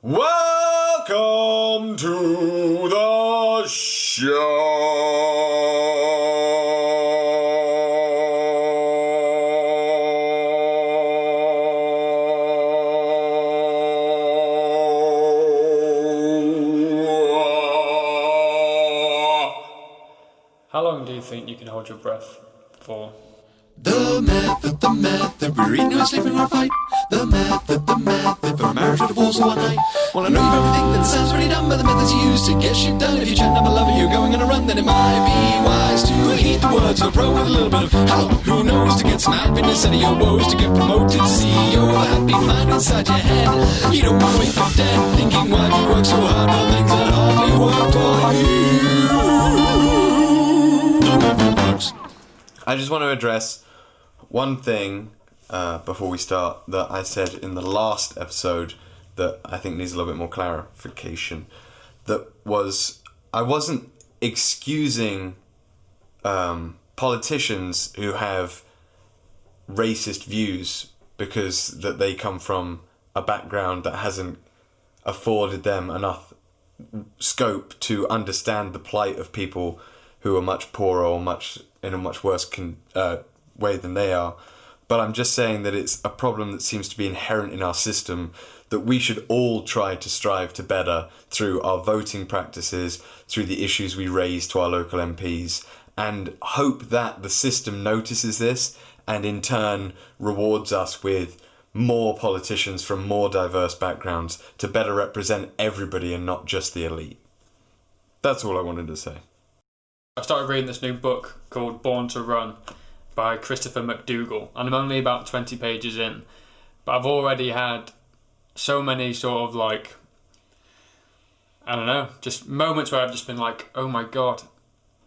Welcome to the show. How long do you think you can hold your breath for? The method, we're eating or sleeping or fight. The method, for a marriage or divorce or one night. Well, I know you've everything that sounds pretty dumb, but the methods you use to get shit done. If you're chatting up a lover, you're going on a run, then it might be wise to heed the words of a pro with a little bit of help. Who knows, to get some happiness out of your woes, to get promoted to CEO of a happy mind inside your head. You don't want to wake up dead, thinking why you work so hard on things that hardly work for you. The method works. I just want to address one thing before we start that I said in the last episode that I think needs a little bit more clarification. That was, I wasn't excusing politicians who have racist views because that they come from a background that hasn't afforded them enough scope to understand the plight of people who are much poorer or in a much worse way than they are. But I'm just saying that it's a problem that seems to be inherent in our system that we should all try to strive to better through our voting practices, through the issues we raise to our local MPs, and hope that the system notices this and in turn rewards us with more politicians from more diverse backgrounds to better represent everybody and not just the elite. That's all I wanted to say. I started reading this new book called Born to Run by Christopher McDougall, and I'm only about 20 pages in, but I've already had so many sort of like, I don't know, just moments where I've just been like, oh my god,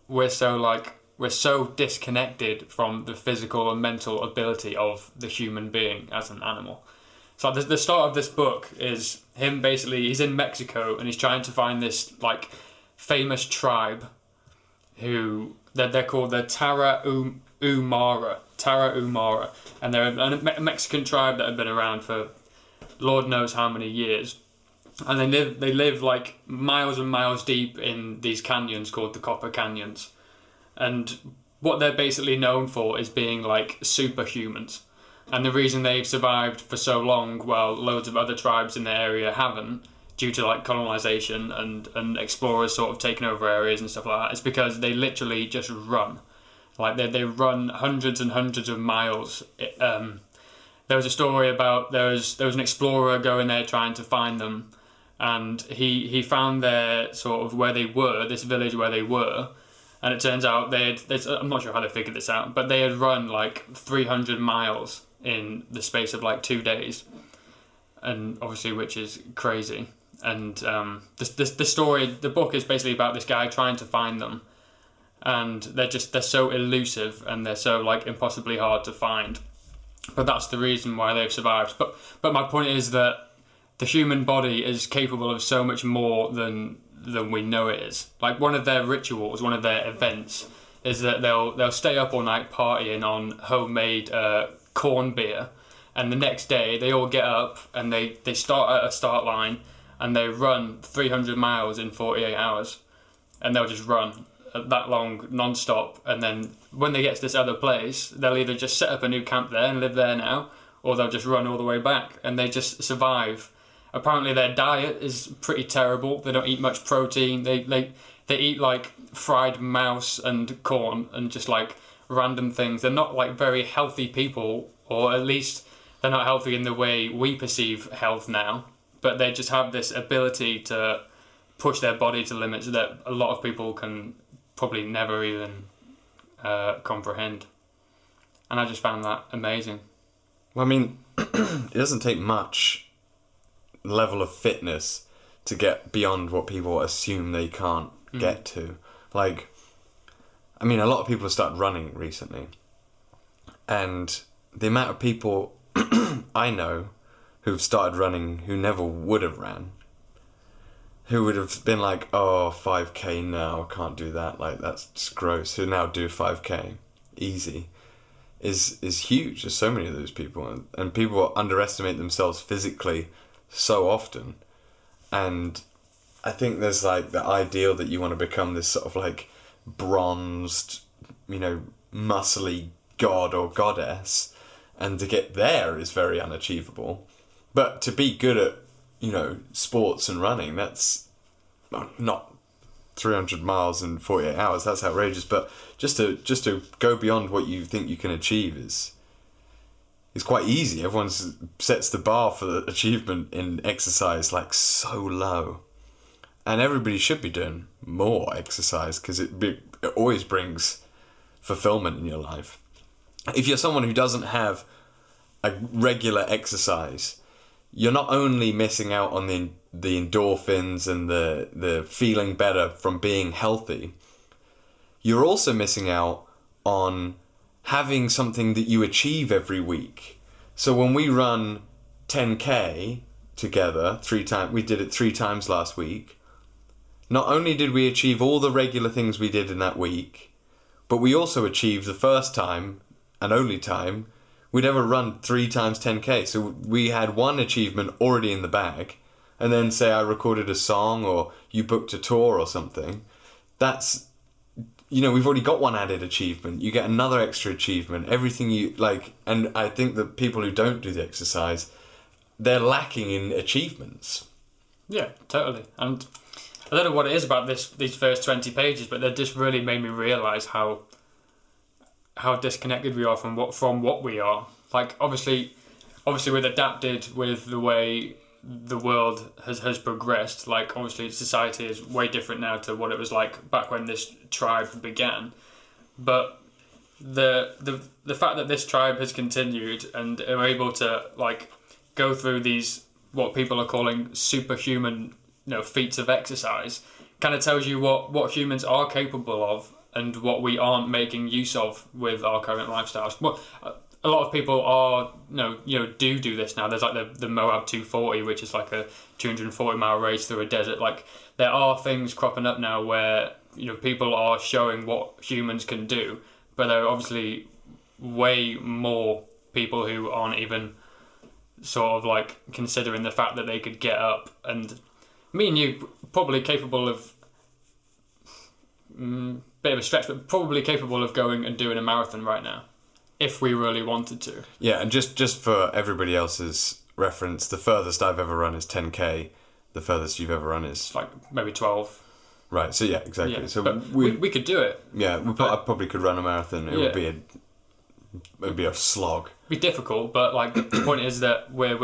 we're so disconnected from the physical and mental ability of the human being as an animal. So the start of this book is him basically, he's in Mexico and he's trying to find this like famous tribe who they're called the Tarahumara, and they're a Mexican tribe that have been around for Lord knows how many years, and they live like miles and miles deep in these canyons called the Copper Canyons, and what they're basically known for is being like superhumans, and the reason they've survived for so long while loads of other tribes in the area haven't, due to like colonization and explorers sort of taking over areas and stuff like that, is because they literally just run. Like they run hundreds and hundreds of miles. There was a story about there was an explorer going there trying to find them, and he found their sort of where they were, this village where they were, and it turns out I'm not sure how they figured this out, but they had run like 300 miles in the space of like 2 days, and obviously which is crazy. And the book is basically about this guy trying to find them, and they're so elusive and they're so like impossibly hard to find, but that's the reason why they've survived. But my point is that the human body is capable of so much more than we know it is. Like one of their rituals, one of their events is that they'll stay up all night partying on homemade corn beer, and the next day they all get up and they start at a start line and they run 300 miles in 48 hours, and they'll just run that long non-stop, and then when they get to this other place they'll either just set up a new camp there and live there now, or they'll just run all the way back, and they just survive. Apparently their diet is pretty terrible. They don't eat much protein. They eat like fried mouse and corn and just like random things. They're not like very healthy people, or at least they're not healthy in the way we perceive health now, but they just have this ability to push their body to limits that a lot of people can probably never even comprehend. And I just found that amazing. Well, I mean, it doesn't take much level of fitness to get beyond what people assume they can't get to. Like, I mean, a lot of people have started running recently, and the amount of people I know who've started running who never would have ran, who would have been like, oh, 5k now, can't do that, like that's just gross, who now do 5k easy, is huge. There's so many of those people, and people underestimate themselves physically so often. And I think there's like the ideal that you want to become this sort of like bronzed, muscly god or goddess, and to get there is very unachievable. But to be good at, sports and running, that's not 300 miles in 48 hours, that's outrageous, but just to go beyond what you think you can achieve is quite easy. Everyone sets the bar for the achievement in exercise like so low, and everybody should be doing more exercise because it always brings fulfillment in your life. If you're someone who doesn't have a regular exercise, you're not only missing out on the endorphins and the feeling better from being healthy, you're also missing out on having something that you achieve every week. So when we run 10K together we did it 3 times last week, not only did we achieve all the regular things we did in that week, but we also achieved the first time and only time we'd ever run 3 times 10K. So we had one achievement already in the bag, and then say I recorded a song or you booked a tour or something. That's, we've already got one added achievement. You get another extra achievement. Everything you like, and I think that people who don't do the exercise, they're lacking in achievements. Yeah, totally. And I don't know what it is about these first 20 pages, but they just really made me realise how disconnected we are from what we are. Like obviously we've adapted with the way the world has progressed. Like obviously society is way different now to what it was like back when this tribe began. But the fact that this tribe has continued and are able to like go through these what people are calling superhuman feats of exercise kind of tells you what humans are capable of and what we aren't making use of with our current lifestyles. Well, a lot of people are do this now. There's like the Moab 240, which is like a 240-mile race through a desert. Like there are things cropping up now where people are showing what humans can do, but there are obviously way more people who aren't even sort of like considering the fact that they could get up. And me and you probably capable of bit of a stretch, but probably capable of going and doing a marathon right now if we really wanted to. Yeah, and just for everybody else's reference, the furthest I've ever run is 10K. The furthest you've ever run is like maybe 12. Right. So yeah, exactly. Yeah, so we could do it. Yeah, I probably could run a marathon. It would be a slog. It'd be difficult, but like the point is that we're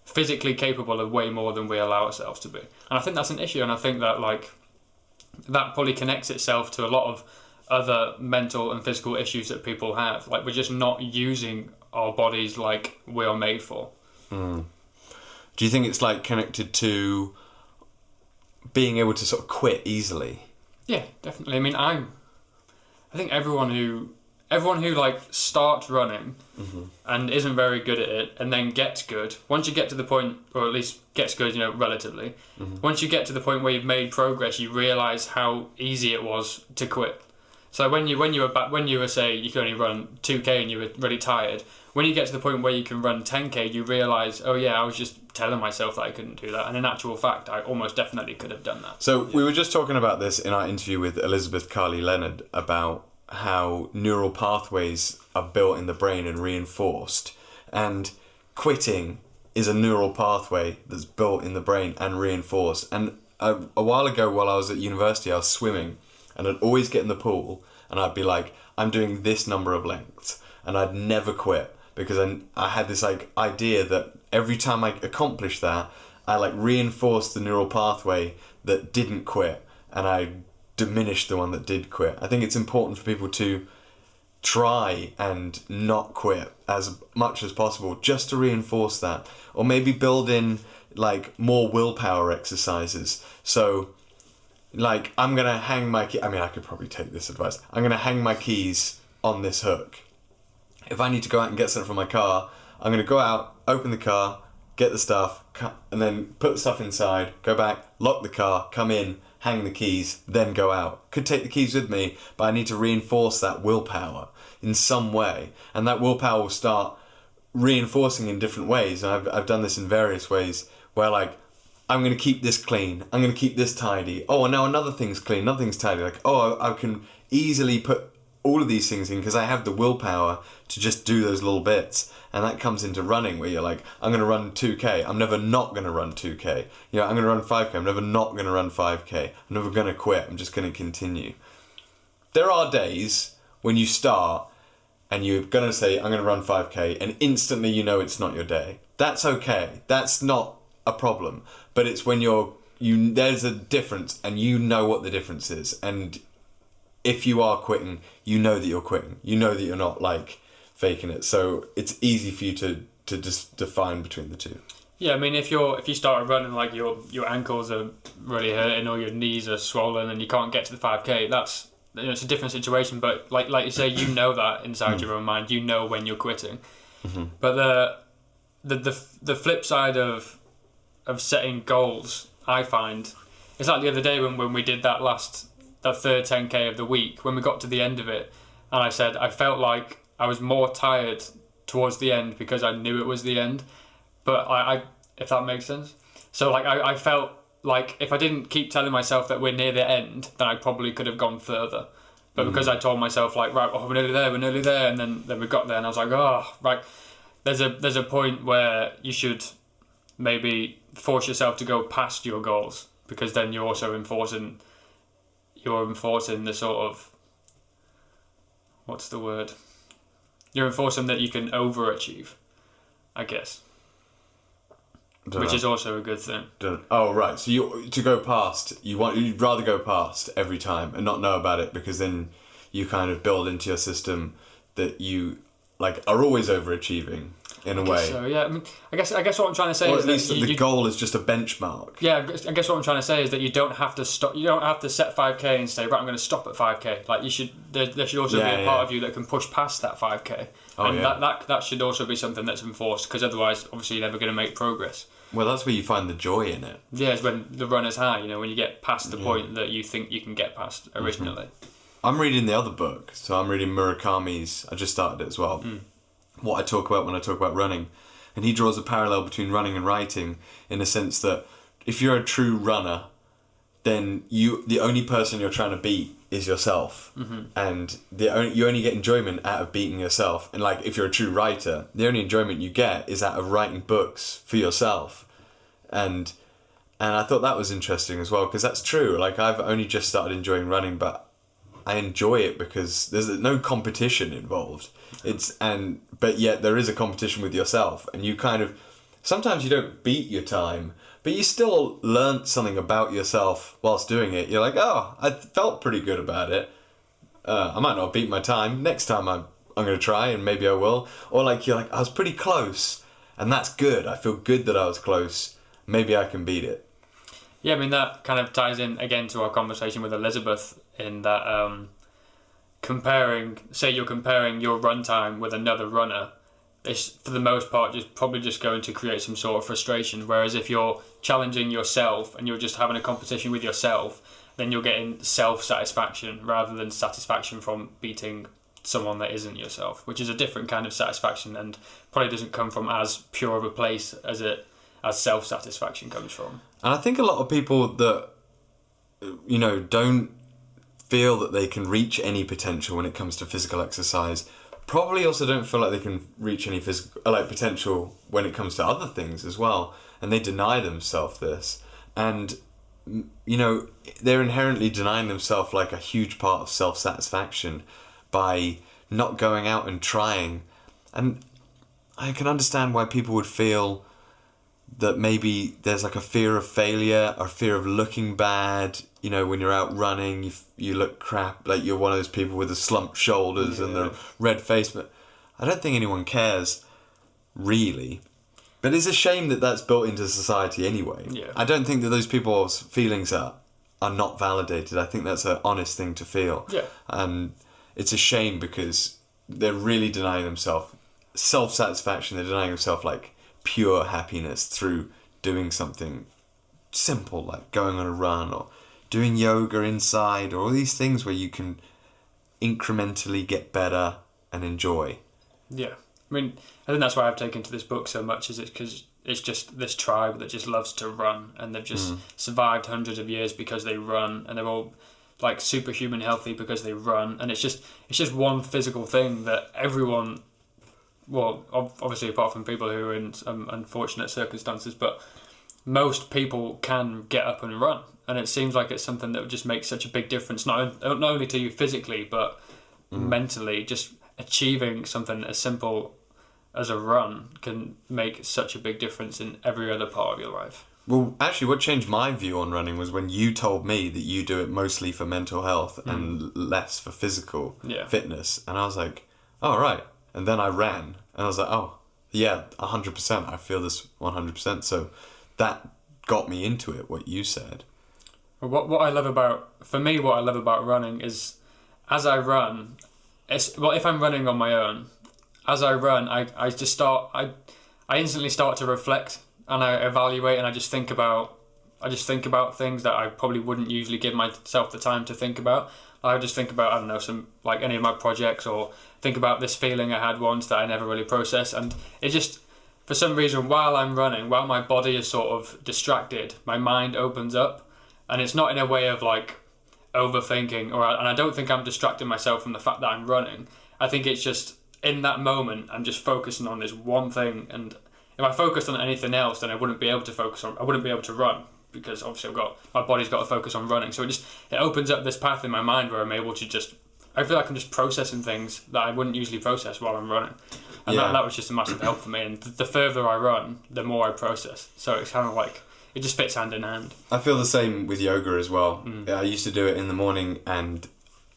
physically capable of way more than we allow ourselves to be, and I think that's an issue. And I think that like that probably connects itself to a lot of other mental and physical issues that people have. Like we're just not using our bodies like we are made for. Do you think it's like connected to being able to sort of quit easily? Yeah, definitely. I mean, I think everyone who like starts running and isn't very good at it and then gets good, once you get to the point, or at least gets good, relatively, once you get to the point where you've made progress, you realise how easy it was to quit. So when you were say you could only run 2K and you were really tired, when you get to the point where you can run 10K, you realise, oh yeah, I was just telling myself that I couldn't do that, and in actual fact, I almost definitely could have done that. So we were just talking about this in our interview with Elizabeth Carley Leonard about how neural pathways are built in the brain and reinforced, and quitting is a neural pathway that's built in the brain and reinforced. And a while ago, while I was at university, I was swimming, and I'd always get in the pool and I'd be like, I'm doing this number of lengths, and I'd never quit because I had this like idea that every time I accomplished that, I like reinforced the neural pathway that didn't quit, and I diminished the one that did quit. I think it's important for people to try and not quit as much as possible, just to reinforce that, or maybe build in like more willpower exercises. So like I'm gonna hang my key. I mean, I could probably take this advice. I'm gonna hang my keys on this hook. If I need to go out and get something from my car, I'm gonna go out, open the car, get the stuff, and then put the stuff inside, go back, lock the car, come in, hang the keys, then go out. Could take the keys with me, but I need to reinforce that willpower in some way, and that willpower will start reinforcing in different ways. And I've done this in various ways, where like I'm going to keep this clean. I'm going to keep this tidy. Oh, and now another thing's clean, another thing's tidy. Like, oh, I can easily put all of these things in because I have the willpower to just do those little bits. And that comes into running where you're like, I'm going to run 2K. I'm never not going to run 2K. You know, I'm going to run 5K. I'm never not going to run 5K. I'm never going to quit. I'm just going to continue. There are days when you start and you're going to say, I'm going to run 5K, and instantly you know it's not your day. That's okay. That's not a problem. But it's when there's a difference and you know what the difference is. And if you are quitting, you know that you're quitting. You know that you're not like faking it. So it's easy for you to just define between the two. Yeah, I mean, if you start running like your ankles are really hurting or your knees are swollen and you can't get to the 5K, that's, you know, it's a different situation. But like you say, you know that inside your own mind, you know when you're quitting. Mm-hmm. But the flip side of setting goals, I find, it's like the other day when we did that third 10K of the week, when we got to the end of it, and I said I felt like I was more tired towards the end because I knew it was the end. But I if that makes sense. So like I felt like if I didn't keep telling myself that we're near the end, then I probably could have gone further. But because I told myself like, right, oh, we're nearly there, and then we got there, and I was like, oh, right. There's a point where you should maybe force yourself to go past your goals, because then you're also enforcing the sort of, what's the word? You're enforcing that you can overachieve, I guess. Which is also a good thing. Oh, right. So you'd rather go past every time and not know about it, because then you kind of build into your system that you like are always overachieving in a way. So yeah, I mean, I guess what I'm trying to say or is at least that the goal is just a benchmark. Yeah, I guess what I'm trying to say is that you don't have to stop. You don't have to set 5K and say, right, I'm going to stop at 5K. Like you should. There should also be a part of you that can push past that 5K, that should also be something that's enforced, because otherwise, obviously, you're never going to make progress. Well, that's where you find the joy in it. Yeah, it's when the runner's high. You know, when you get past the point that you think you can get past originally. I'm reading the other book, so I'm reading Murakami's. I just started it as well. What I talk about when I talk about running, and he draws a parallel between running and writing, in the sense that if you're a true runner, then the only person you're trying to beat is yourself, and you only get enjoyment out of beating yourself. And like if you're a true writer, the only enjoyment you get is out of writing books for yourself. And I thought that was interesting as well, because that's true. Like I've only just started enjoying running, but I enjoy it because there's no competition involved. But yet there is a competition with yourself, and you kind of, sometimes you don't beat your time, but you still learnt something about yourself whilst doing it. You're like, oh, I felt pretty good about it. I might not beat my time. Next time I'm going to try, and maybe I will. Or like you're like, I was pretty close, and that's good. I feel good that I was close. Maybe I can beat it. Yeah, I mean, that kind of ties in again to our conversation with Elizabeth, in that you're comparing your run time with another runner, it's for the most part probably just going to create some sort of frustration. Whereas if you're challenging yourself and you're just having a competition with yourself, then you're getting self-satisfaction rather than satisfaction from beating someone that isn't yourself, which is a different kind of satisfaction and probably doesn't come from as pure of a place as self-satisfaction comes from. And I think a lot of people that, you know, don't feel that they can reach any potential when it comes to physical exercise probably also don't feel like they can reach any potential when it comes to other things as well, and they deny themselves this. And you know, they're inherently denying themselves like a huge part of self-satisfaction by not going out and trying. And I can understand why people would feel that maybe there's like a fear of failure or fear of looking bad. You know, when you're out running, you look crap, like you're one of those people with the slumped shoulders and the red face. But I don't think anyone cares, really. But it's a shame that that's built into society anyway. Yeah. I don't think that those people's feelings are not validated. I think that's an honest thing to feel. Yeah. And it's a shame because they're really denying themselves self-satisfaction. They're denying themselves like pure happiness through doing something simple, like going on a run or doing yoga inside, or all these things where you can incrementally get better and enjoy. Yeah. I mean, I think that's why I've taken to this book so much, is it because it's just this tribe that just loves to run, and they've just survived hundreds of years because they run, and they're all like superhuman healthy because they run, and it's just one physical thing that everyone, well, obviously apart from people who are in unfortunate circumstances, but most people can get up and run, and it seems like it's something that would just make such a big difference, not only to you physically, but mentally. Just achieving something as simple as a run can make such a big difference in every other part of your life. Well, actually, what changed my view on running was when you told me that you do it mostly for mental health and less for physical fitness. And I was like, oh, right. And then I ran. And I was like, oh, yeah, 100%. I feel this 100%. So that got me into it, what you said. What I love about running is, as I run, if I'm running on my own, as I run, I instantly start to reflect, and I evaluate, and I just think about things that I probably wouldn't usually give myself the time to think about. I just think about, I don't know, some, like, any of my projects, or think about this feeling I had once that I never really processed. And it just, for some reason, while I'm running, while my body is sort of distracted, my mind opens up, and it's not in a way of like overthinking, and I don't think I'm distracting myself from the fact that I'm running. I think it's just, in that moment, I'm just focusing on this one thing, and if I focused on anything else, then I wouldn't be able to run, because obviously my body's got to focus on running. So it opens up this path in my mind where I'm able to I feel like I'm just processing things that I wouldn't usually process while I'm running. And that was just a massive help for me. And the further I run, the more I process. So it's kind of like, it just fits hand in hand. I feel the same with yoga as well. I used to do it in the morning, and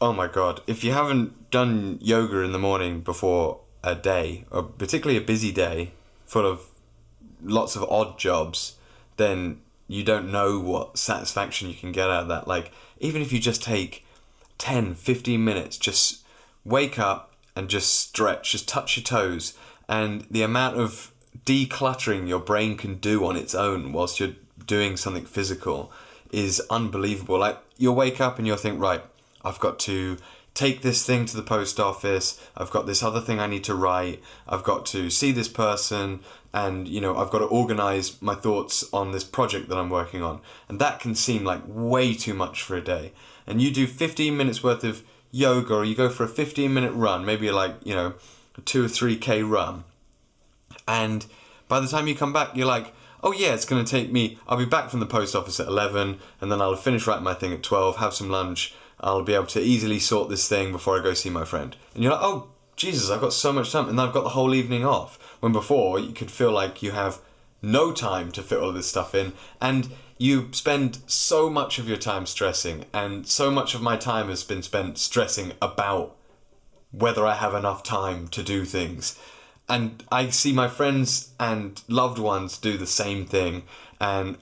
oh my God, if you haven't done yoga in the morning before a day, or particularly a busy day full of lots of odd jobs, then you don't know what satisfaction you can get out of that. Like, even if you just take 10, 15 minutes, just wake up and just stretch, just touch your toes, and the amount of decluttering your brain can do on its own whilst you're doing something physical is unbelievable. Like, you'll wake up and you'll think, right, I've got to take this thing to the post office, I've got this other thing I need to write, I've got to see this person, and I've got to organise my thoughts on this project that I'm working on. And that can seem like way too much for a day. And you do 15 minutes worth of yoga, or you go for a 15-minute run, maybe like, a 2 or 3k run. And by the time you come back, you're like, oh yeah, it's going to take me, I'll be back from the post office at 11, and then I'll finish writing my thing at 12, have some lunch, I'll be able to easily sort this thing before I go see my friend. And you're like, oh, Jesus, I've got so much time, and I've got the whole evening off. When before, you could feel like you have no time to fit all of this stuff in, and you spend so much of your time stressing, and so much of my time has been spent stressing about whether I have enough time to do things. And I see my friends and loved ones do the same thing, and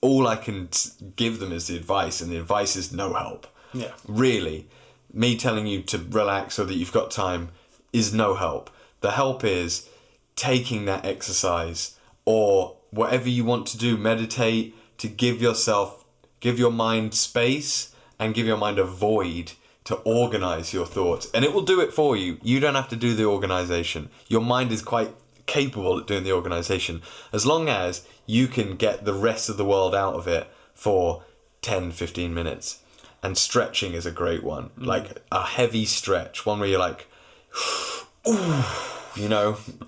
all I can give them is the advice, and the advice is no help. Yeah. Really, me telling you to relax so that you've got time is no help. The help is taking that exercise, or whatever you want to do, meditate, to give your mind space and give your mind a void to organize your thoughts. And it will do it for you. You don't have to do the organization. Your mind is quite capable at doing the organization, as long as you can get the rest of the world out of it for 10, 15 minutes. And stretching is a great one. Like a heavy stretch, one where you're like, ooh,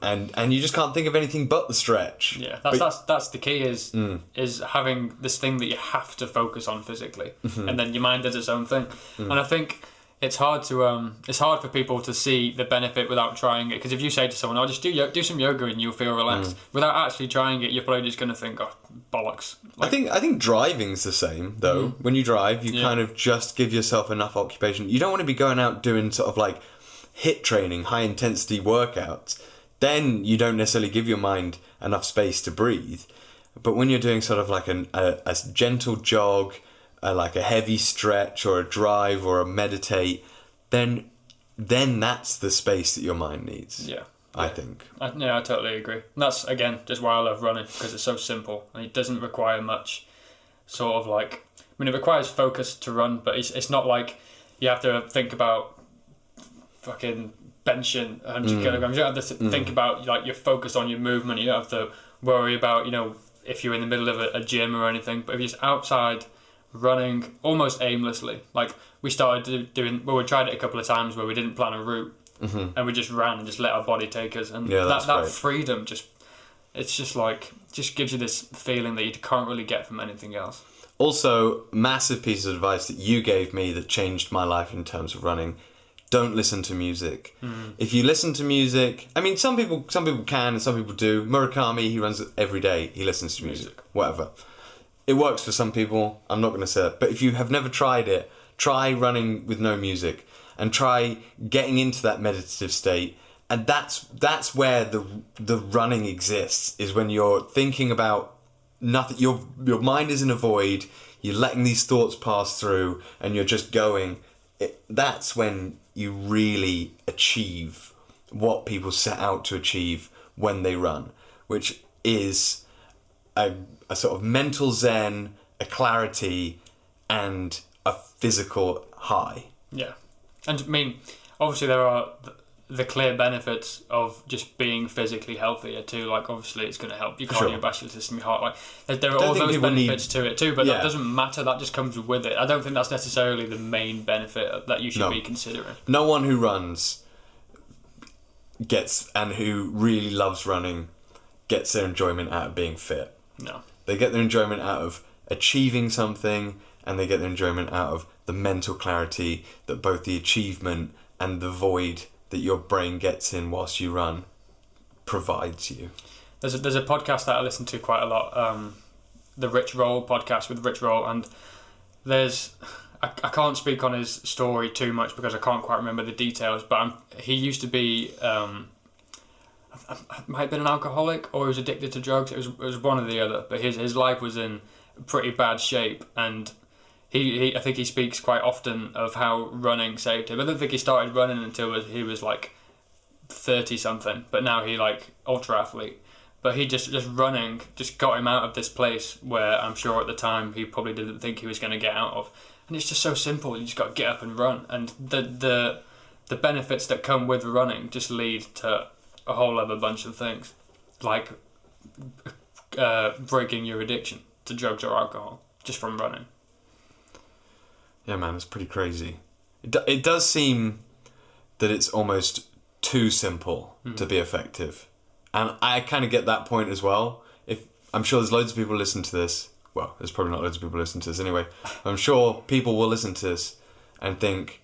and you just can't think of anything but the stretch. Yeah, that's the key, is having this thing that you have to focus on physically, and then your mind does its own thing. And I think it's hard for people to see the benefit without trying it. Because if you say to someone, "Oh, just do some yoga and you'll feel relaxed," without actually trying it, you're probably just going to think, "Oh, bollocks." Like, I think driving's the same though. When you drive, you kind of just give yourself enough occupation. You don't want to be going out doing sort of like HIIT training, high intensity workouts. Then you don't necessarily give your mind enough space to breathe. But when you're doing sort of like a gentle jog, like a heavy stretch or a drive or a meditate, then that's the space that your mind needs. Yeah. I think. I totally agree. And that's, again, just why I love running, because it's so simple and it doesn't require much sort of like, it requires focus to run, but it's not like you have to think about fucking benching 100 kilograms. You don't have to think about like your focus on your movement. You don't have to worry about, if you're in the middle of a gym or anything. But if you're just outside running almost aimlessly, like we started we tried it a couple of times where we didn't plan a route, and we just ran and just let our body take us. And that freedom just gives you this feeling that you can't really get from anything else. Also, massive piece of advice that you gave me that changed my life in terms of running: don't listen to music. If you listen to music, I mean, some people can and some people do. Murakami, he runs it every day. He listens to music. Whatever. It works for some people. I'm not going to say that. But if you have never tried it, try running with no music and try getting into that meditative state. And that's where the running exists, is when you're thinking about nothing. Your mind is in a void. You're letting these thoughts pass through, and you're just going. That's when you really achieve what people set out to achieve when they run, which is a sort of mental zen, a clarity, and a physical high. Yeah, and I mean, obviously there are the clear benefits of just being physically healthier too. Like, obviously it's going to help your cardiovascular system, your heart. Like, there are all those benefits to it too, but that doesn't matter. That just comes with it. I don't think that's necessarily the main benefit that you should be considering. No one who runs and who really loves running gets their enjoyment out of being fit. No. They get their enjoyment out of achieving something, and they get their enjoyment out of the mental clarity that both the achievement and the void that your brain gets in whilst you run provides you. There's a podcast that I listen to quite a lot, the Rich Roll podcast with Rich Roll, and I can't speak on his story too much because I can't quite remember the details, but he used to be might have been an alcoholic, or he was addicted to drugs. It was one or the other, but his life was in pretty bad shape, and I think he speaks quite often of how running saved him. I don't think he started running until he was like 30 something, but now he like ultra athlete. But he just running just got him out of this place where I'm sure at the time he probably didn't think he was going to get out of. And it's just so simple. You just got to get up and run, and the benefits that come with running just lead to a whole other bunch of things, like breaking your addiction to drugs or alcohol just from running. Yeah, man, it's pretty crazy. It does seem that it's almost too simple to be effective. And I kind of get that point as well. I'm sure there's loads of people listen to this. Well, there's probably not loads of people listen to this anyway. I'm sure people will listen to this and think,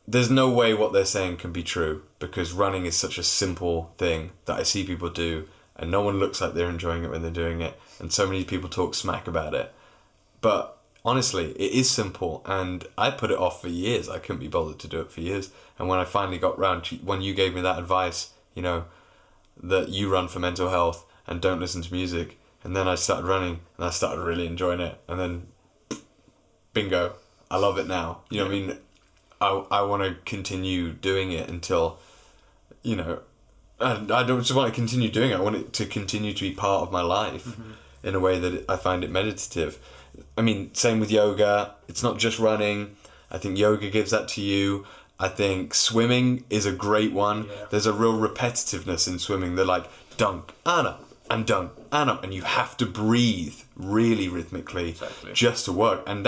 there's no way what they're saying can be true, because running is such a simple thing that I see people do, and no one looks like they're enjoying it when they're doing it, and so many people talk smack about it. But honestly, it is simple, and I put it off for years. I couldn't be bothered to do it for years. And when I finally got round, when you gave me that advice, that you run for mental health and don't listen to music, and then I started running and I started really enjoying it, and then bingo, I love it now. You know what I mean? I want to continue doing it until, I don't just want to continue doing it. I want it to continue to be part of my life in a way that I find it meditative. I mean, same with yoga. It's not just running. I think yoga gives that to you. I think swimming is a great one. Yeah. There's a real repetitiveness in swimming. They're like dunk, and up, and dunk, and up, and you have to breathe really rhythmically just to work. And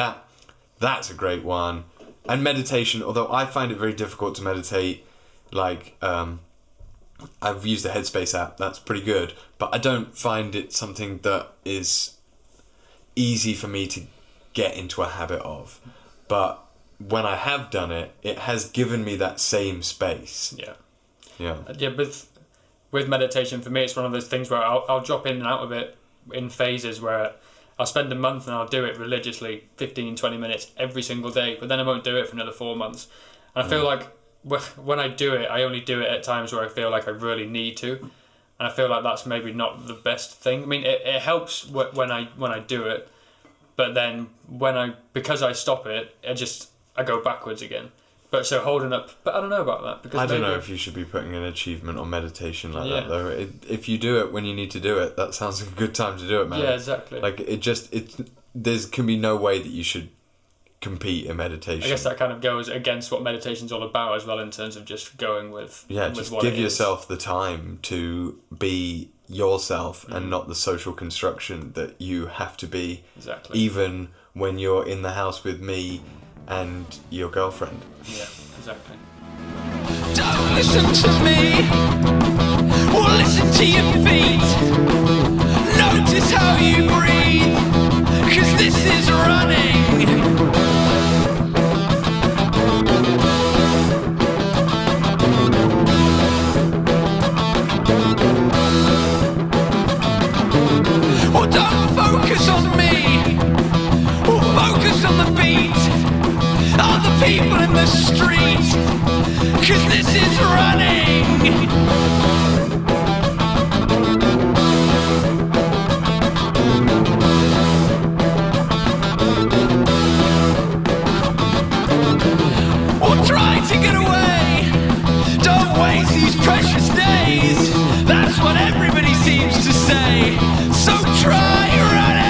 that's a great one. And meditation, although I find it very difficult to meditate, like I've used the Headspace app. That's pretty good, but I don't find it something that is easy for me to get into a habit of. But when I have done it, it has given me that same space. Yeah. With meditation, for me, it's one of those things where I'll drop in and out of it in phases, where I'll spend a month and I'll do it religiously, 15-20 minutes every single day, but then I won't do it for another 4 months. And I feel like when I do it, I only do it at times where I feel like I really need to, and I feel like that's maybe not the best thing. I mean, it helps when I do it, but then because I stop it, I go backwards again. But so holding up, but I don't know about that, because I don't know if you should be putting an achievement on meditation like that though. If you do it when you need to do it, that sounds like a good time to do it, man. Yeah, exactly. Like there can be no way that you should compete in meditation. I guess that kind of goes against what meditation's all about as well, in terms of just going with just give yourself the time to be yourself and not the social construction that you have to be. Exactly. Even when you're in the house with me and your girlfriend. Yeah, exactly. Don't listen to me, or listen to your feet. Notice how you breathe, 'cause this is running. Or don't focus on me, or focus on the beat. Other people in the street, 'cause this is running. Or try to get away. Don't waste these precious days. That's what everybody seems to say. So try running.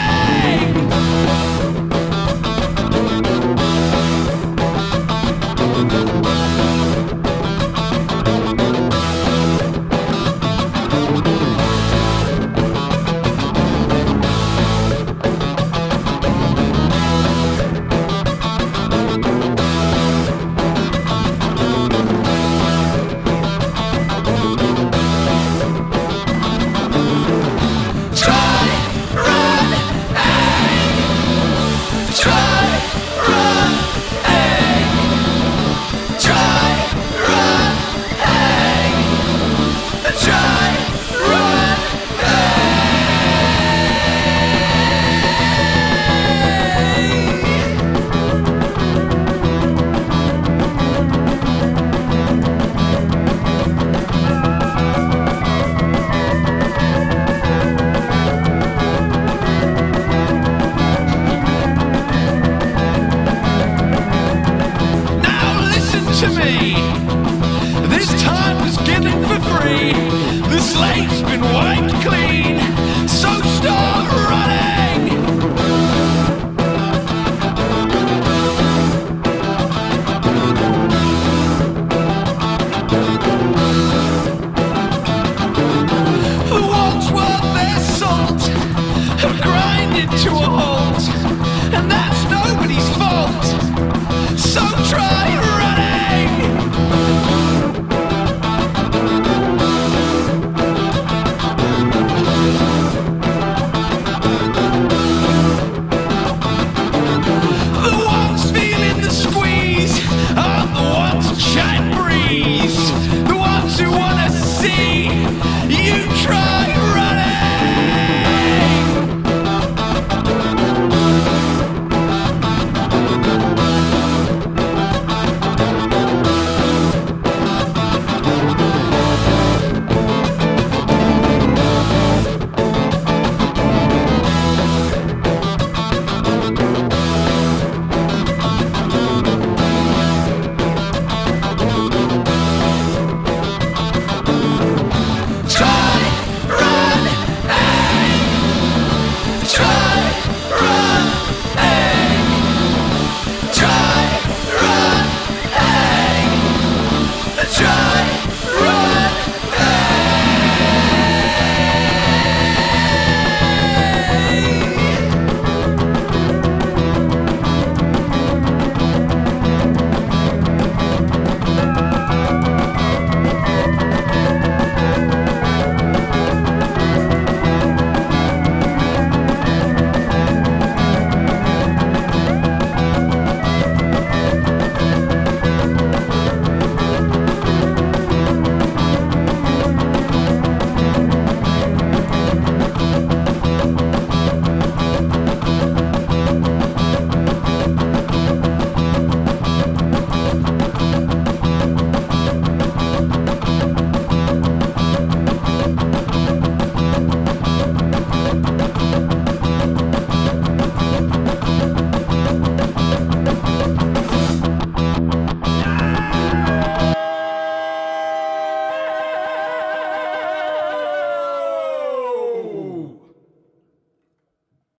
To a